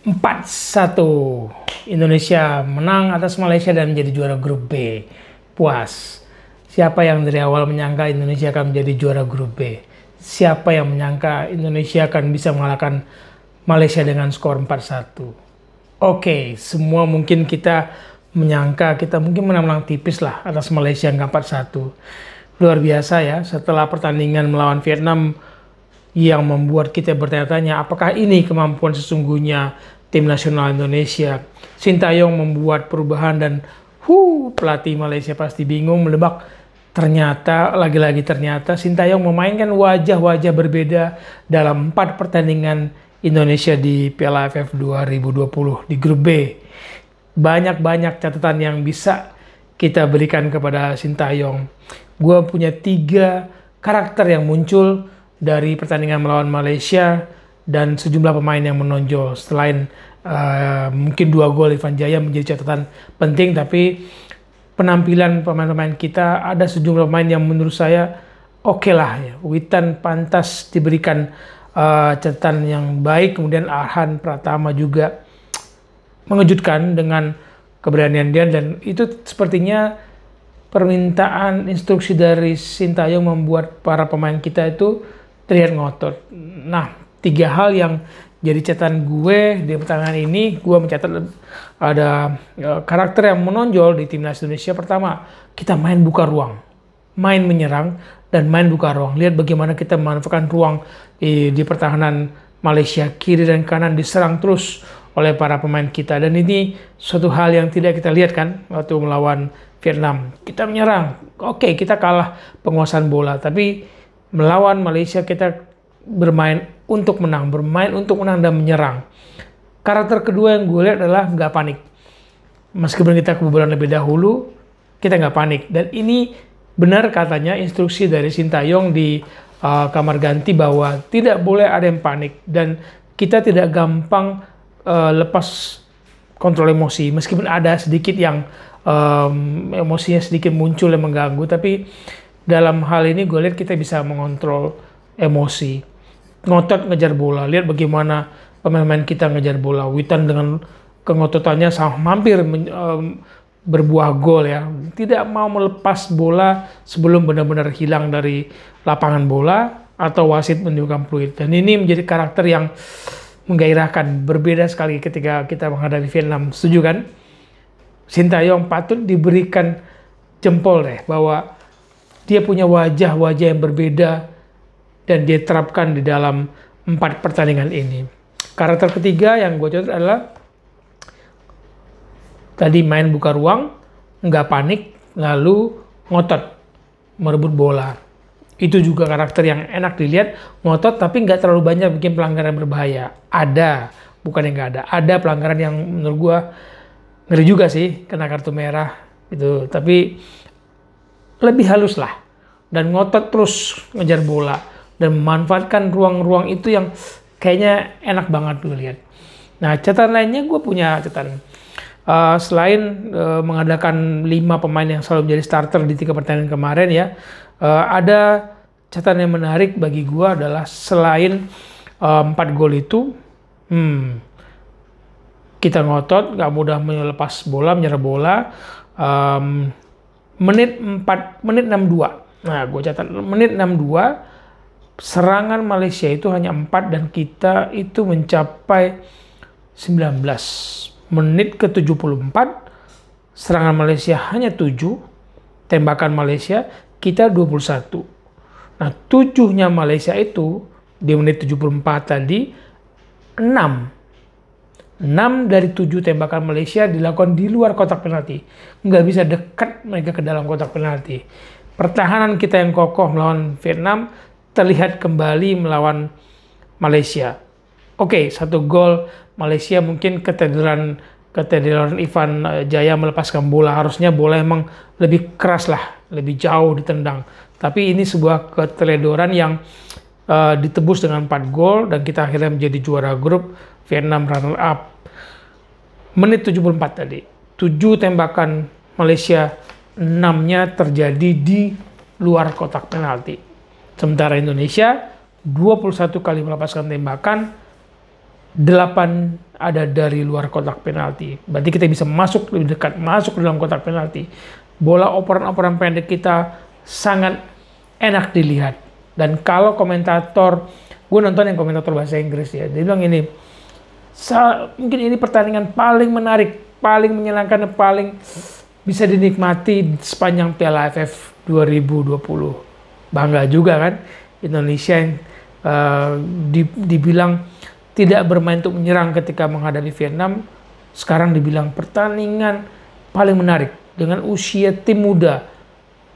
4-1. Indonesia menang atas Malaysia dan menjadi juara grup B. Puas. Siapa yang dari awal menyangka Indonesia akan menjadi juara grup B? Siapa yang menyangka Indonesia akan bisa mengalahkan Malaysia dengan skor 4-1? Oke, semua mungkin kita menyangka kita mungkin menang-menang tipis lah atas Malaysia yang 4-1. Luar biasa ya, setelah pertandingan melawan Vietnam yang membuat kita bertanya-tanya apakah ini kemampuan sesungguhnya tim nasional Indonesia. Sintayong membuat perubahan dan pelatih Malaysia pasti bingung melebak. Ternyata, lagi-lagi ternyata Sintayong memainkan wajah-wajah berbeda dalam 4 pertandingan Indonesia di Piala AFF 2020 di grup B. Banyak-banyak catatan yang bisa kita berikan kepada Sintayong. Gue punya 3 karakter yang muncul dari pertandingan melawan Malaysia dan sejumlah pemain yang menonjol. Selain mungkin 2 gol Ivan Jaya menjadi catatan penting, tapi penampilan pemain-pemain kita ada sejumlah pemain yang menurut saya oke lah ya. Witan pantas diberikan catatan yang baik, kemudian Arhan Pratama juga mengejutkan dengan keberanian dia, dan itu sepertinya permintaan instruksi dari Sintayong membuat para pemain kita itu terlihat ngotot. Nah, 3 hal yang jadi catatan gue di pertandingan ini, gue mencatat ada karakter yang menonjol di timnas Indonesia. Pertama, kita main buka ruang, main menyerang dan main buka ruang. Lihat bagaimana kita memanfaatkan ruang di pertahanan Malaysia, kiri dan kanan diserang terus oleh para pemain kita, dan ini suatu hal yang tidak kita lihat kan waktu melawan Vietnam. Kita menyerang, oke, kita kalah penguasaan bola, tapi melawan Malaysia kita bermain untuk menang dan menyerang. Karakter kedua yang gue lihat adalah nggak panik. Meskipun kita kebobolan lebih dahulu, kita nggak panik. Dan ini benar katanya instruksi dari Sintayong di kamar ganti bahwa tidak boleh ada yang panik dan kita tidak gampang lepas kontrol emosi. Meskipun ada sedikit yang emosinya sedikit muncul yang mengganggu, tapi dalam hal ini gue lihat kita bisa mengontrol emosi. Ngotot ngejar bola, lihat bagaimana pemain-pemain kita ngejar bola. Witan dengan kengototannya hampir berbuah gol ya. Tidak mau melepas bola sebelum benar-benar hilang dari lapangan bola atau wasit menunjukkan peluit. Dan ini menjadi karakter yang menggairahkan, berbeda sekali ketika kita menghadapi Vietnam. Setuju kan? Sintayong patut diberikan jempol deh bahwa dia punya wajah-wajah yang berbeda dan dia terapkan di dalam 4 pertandingan ini. Karakter ketiga yang gue catat adalah tadi main buka ruang, nggak panik, lalu ngotot merebut bola. Itu juga karakter yang enak dilihat, ngotot tapi nggak terlalu banyak bikin pelanggaran berbahaya. Ada, bukan yang nggak ada. Ada pelanggaran yang menurut gue ngeri juga sih, kena kartu merah gitu. Tapi lebih halus lah dan ngotot terus ngejar bola dan memanfaatkan ruang-ruang itu yang kayaknya enak banget gue lihat. Nah, catatan lainnya gue punya catatan. Selain mengadakan 5 pemain yang selalu menjadi starter di 3 pertandingan kemarin ya, ada catatan yang menarik bagi gue adalah selain 4 gol itu, kita ngotot, gak mudah melepas bola, menyerah bola. Menit 62. Nah, gue catat menit 62. Serangan Malaysia itu hanya 4 dan kita itu mencapai 19. Menit ke 74 serangan Malaysia hanya 7, tembakan Malaysia kita 21. Nah, 7-nya Malaysia itu di menit 74 tadi 6 dari 7 tembakan Malaysia dilakukan di luar kotak penalti. Nggak bisa dekat mereka ke dalam kotak penalti. Pertahanan kita yang kokoh melawan Vietnam terlihat kembali melawan Malaysia. Oke, 1 gol Malaysia mungkin keteledoran Ivan Jaya melepaskan bola. Harusnya bola emang lebih keras lah, lebih jauh ditendang. Tapi ini sebuah keteledoran yang ditebus dengan 4 gol dan kita akhirnya menjadi juara grup, Vietnam runner up. Menit 74 tadi, 7 tembakan Malaysia, 6-nya terjadi di luar kotak penalti. Sementara Indonesia 21 kali melepaskan tembakan, 8 ada dari luar kotak penalti. Berarti kita bisa masuk lebih dekat, masuk ke dalam kotak penalti. Bola operan-operan pendek kita sangat enak dilihat. Dan kalau komentator, gue nonton yang komentator bahasa Inggris ya, dia bilang ini, mungkin ini pertandingan paling menarik, paling menyenangkan, paling bisa dinikmati sepanjang Piala AFF 2020. Bangga juga kan Indonesia yang dibilang tidak bermain untuk menyerang ketika menghadapi Vietnam, sekarang dibilang pertandingan paling menarik dengan usia tim muda.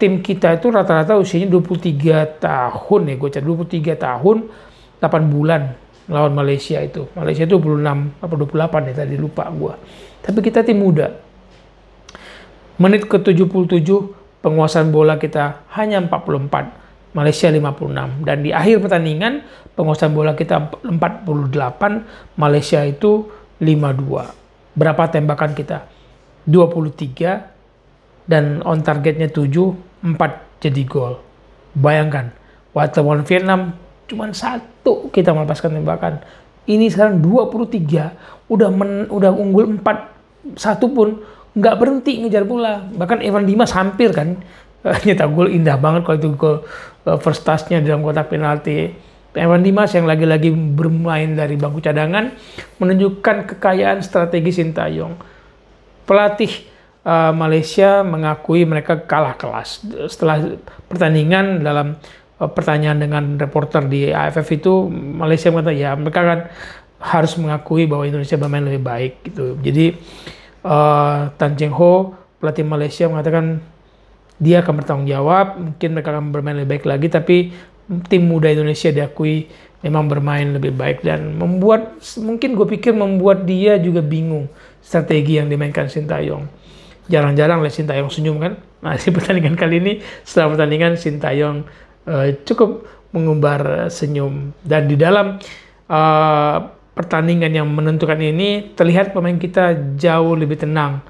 Tim kita itu rata-rata usianya 23 tahun ya, gue cari 23 tahun 8 bulan lawan Malaysia itu. Malaysia itu 26 apa 28 ya tadi, lupa gue. Tapi kita tim muda. Menit ke-77 penguasaan bola kita hanya 44. Malaysia 56, dan di akhir pertandingan penguasaan bola kita 48, Malaysia itu 52. Berapa tembakan kita? 23, dan on targetnya 7, 4 jadi gol. Bayangkan, waktu lawan Vietnam cuma 1 kita melepaskan tembakan. Ini sekarang 23, udah unggul 4-1 pun nggak berhenti ngejar bola. Bahkan Evan Dimas hampir kan nyetak gol, indah banget kalau itu gol first touch-nya dalam kotak penalti. Evan Dimas yang lagi-lagi bermain dari bangku cadangan menunjukkan kekayaan strategi Sintayong. Pelatih Malaysia mengakui mereka kalah kelas. Setelah pertandingan, dalam pertanyaan dengan reporter di AFF itu, Malaysia mengatakan ya mereka kan harus mengakui bahwa Indonesia bermain lebih baik gitu. Jadi Tan Cheng Ho, pelatih Malaysia, mengatakan dia akan bertanggung jawab, mungkin mereka akan bermain lebih baik lagi, tapi tim muda Indonesia diakui memang bermain lebih baik, dan mungkin gue pikir membuat dia juga bingung strategi yang dimainkan Sintayong. Jarang-jarang lihat Sintayong senyum kan. Nah, di pertandingan kali ini, setelah pertandingan Sintayong cukup mengumbar senyum, dan di dalam pertandingan yang menentukan ini terlihat pemain kita jauh lebih tenang.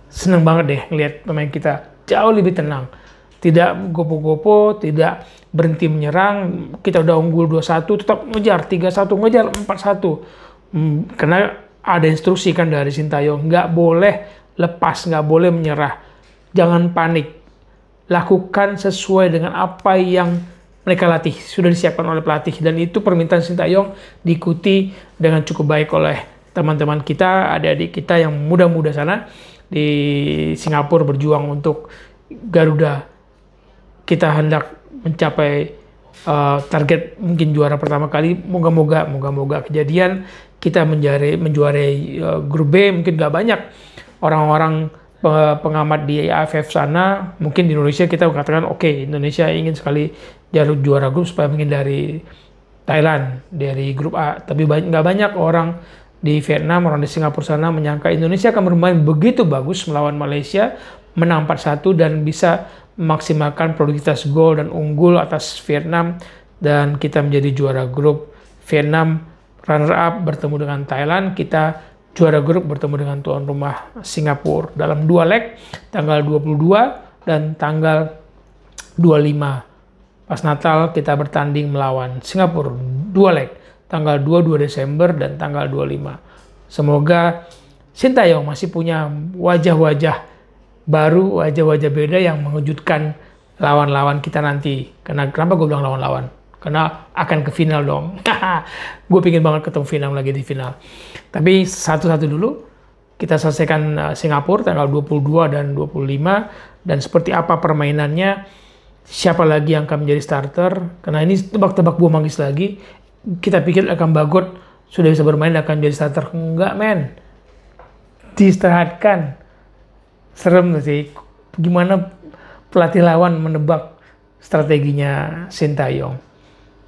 Seneng banget deh ngelihat pemain kita jauh lebih tenang, tidak gopo-gopo, tidak berhenti menyerang. Kita udah unggul 2-1, tetap ngejar 3-1, ngejar 4-1. Karena ada instruksi kan dari Sintayong, nggak boleh lepas, nggak boleh menyerah, jangan panik, lakukan sesuai dengan apa yang mereka latih, sudah disiapkan oleh pelatih. Dan itu permintaan Sintayong diikuti dengan cukup baik oleh teman-teman kita, adik-adik kita yang muda-muda sana di Singapura berjuang untuk Garuda. Kita hendak mencapai target mungkin juara pertama kali. Moga-moga kejadian, kita menjuarai grup B. Mungkin gak banyak orang-orang pengamat di AFF sana, mungkin di Indonesia kita mengatakan oke, Indonesia ingin sekali juara grup supaya menghindari Thailand dari grup A. Tapi nggak banyak orang di Vietnam, orang di Singapura sana menyangka Indonesia akan bermain begitu bagus melawan Malaysia, menang 4-1 dan bisa memaksimalkan produktivitas gol dan unggul atas Vietnam, dan kita menjadi juara grup. Vietnam runner up bertemu dengan Thailand, kita juara grup bertemu dengan tuan rumah Singapura dalam 2 leg, tanggal 22 dan tanggal 25. Pas Natal kita bertanding melawan Singapura 2 leg, tanggal 22 Desember dan tanggal 25. Semoga Sintayong masih punya wajah-wajah baru, wajah-wajah beda yang mengejutkan lawan-lawan kita nanti. Kenapa gue bilang lawan-lawan? Karena akan ke final dong. Gue pengen banget ketemu final lagi di final. Tapi satu-satu dulu, kita selesaikan Singapura tanggal 22 dan 25. Dan seperti apa permainannya, siapa lagi yang akan menjadi starter. Karena ini tebak-tebak buah manggis lagi. Kita pikir akan Bagot sudah bisa bermain, akan jadi starter. Enggak men, diistirahatkan. Serem sih, gimana pelatih lawan menebak strateginya Sintayong.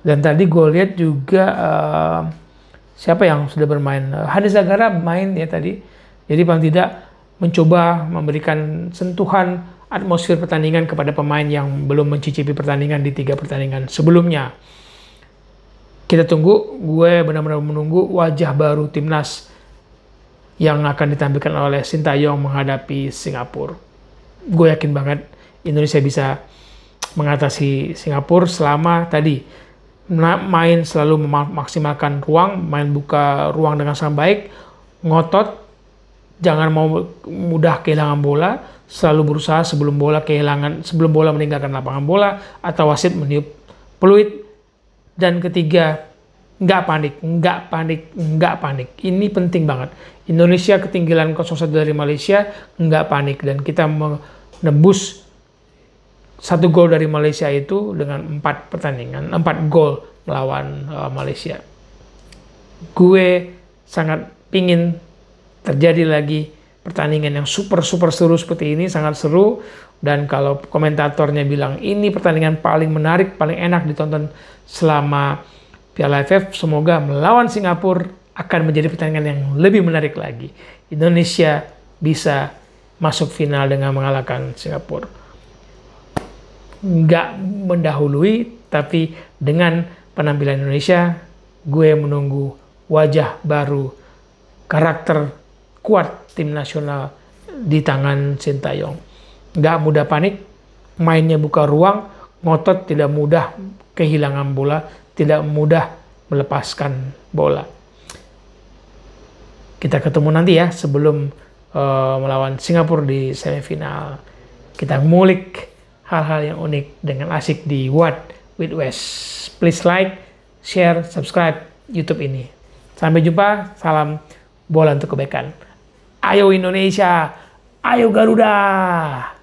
Dan tadi gue lihat juga siapa yang sudah bermain, Hanis Zagara main ya tadi. Jadi paling tidak mencoba memberikan sentuhan atmosfer pertandingan kepada pemain yang belum mencicipi pertandingan di 3 pertandingan sebelumnya. Kita tunggu, gue benar-benar menunggu wajah baru timnas yang akan ditampilkan oleh Sintayong menghadapi Singapura. Gue yakin banget Indonesia bisa mengatasi Singapura selama tadi main selalu memaksimalkan ruang, main buka ruang dengan sangat baik, ngotot, jangan mau mudah kehilangan bola, selalu berusaha sebelum bola meninggalkan lapangan bola atau wasit meniup peluit. Dan ketiga, nggak panik. Ini penting banget. Indonesia ketinggalan 0-1 dari Malaysia, nggak panik, dan kita menembus 1 gol dari Malaysia itu dengan 4 gol melawan Malaysia. Gue sangat pingin terjadi lagi pertandingan yang super seru seperti ini, sangat seru. Dan kalau komentatornya bilang ini pertandingan paling menarik, paling enak ditonton selama Piala AFF, semoga melawan Singapura akan menjadi pertandingan yang lebih menarik lagi. Indonesia bisa masuk final dengan mengalahkan Singapura. Nggak mendahului, tapi dengan penampilan Indonesia, gue menunggu wajah baru, karakter kuat tim nasional di tangan Sintayong. Nggak mudah panik, mainnya buka ruang, ngotot, tidak mudah kehilangan bola, tidak mudah melepaskan bola. Kita ketemu nanti ya sebelum melawan Singapura di semifinal. Kita ngulik hal-hal yang unik dengan asik di What with West. Please like, share, subscribe YouTube ini. Sampai jumpa, salam bola untuk kebaikan. Ayo Indonesia, ayo Garuda!